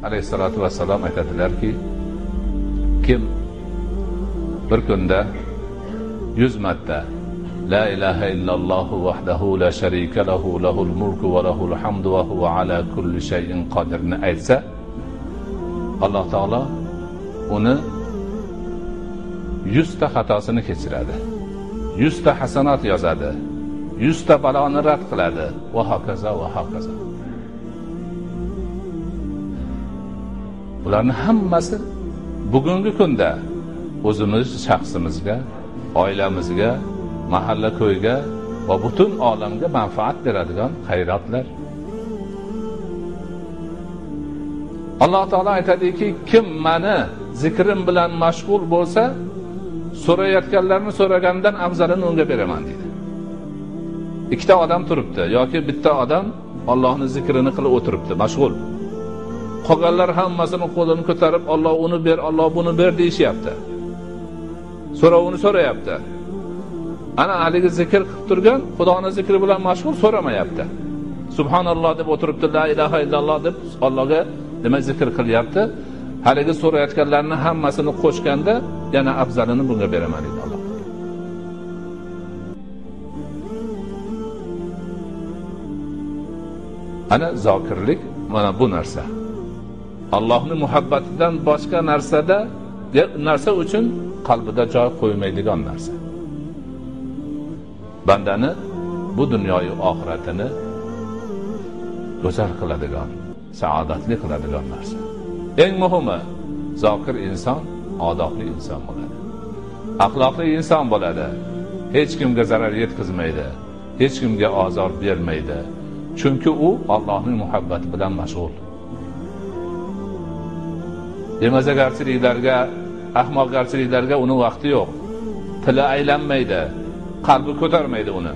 Alayhissalatu vassalam aytadilarki, kim bir kunda 100 marta La ilaha illalloh vahdahu la sharika lahu lahul mulku va lahul hamdu va huva ala kulli shay'in qodirni aytsa, Alloh taolo uni 100 ta xatosini kechiradi, 100 ta hasanat yozadi, 100 ta baloni rad qiladi va hokazo va hokazo. Bularning hammasi bugungi kunda o'zimiz shaxsimizga, oilamizga, mahalla ko'yga va butun olamga manfaat beradigan xayratlar. Alloh taolo aytadiki, kim meni zikrim bilan mashg'ul bo'lsa, so'rayotganlarni so'ragandan afzalini unga beraman deydi. Ikkita odam turibdi yoki bitta odam Allohning zikrini qilib o'tiribdi, mashg'ul. Qolganlar hammasini qo'lini ko'tarib, Alloh uni ber, Alloh buni ber deyishyapti. So'rovini so'rayapti. Ana haligi zikr qilib turgan, Xudoning zikri bilan mashg'ul so'ramayapti. Subhanalloh deb o'tiribdi, la ilaha illalloh deb Allohga demak zikr qilyapti. Haligi so'rayotganlarni hammasini qo'shganda yana afzalini bunga beraman deydi Alloh. Ana zokirlik mana bu narsa. Allohning muhabbatidan boshqa narsa uchun qalbida joy qo'ymaydigan narsa. Bandani bu dunyoyu oxiratini go'zal qiladigan, saodatli qiladigan narsa. Eng muhimi, zokir inson odobli inson bo'ladi. Axloqli inson bo'ladi. Hech kimga zarar yetkazmaydi, hech kimga ozor bermaydi. Chunki u Allohning muhabbati bilan mashg'ul. Demazagarchiliklarga, ahmoqgarchiliklarga uni vaqti yo'q. Tili aylanmaydi, qalbi ko'tarmaydi uni.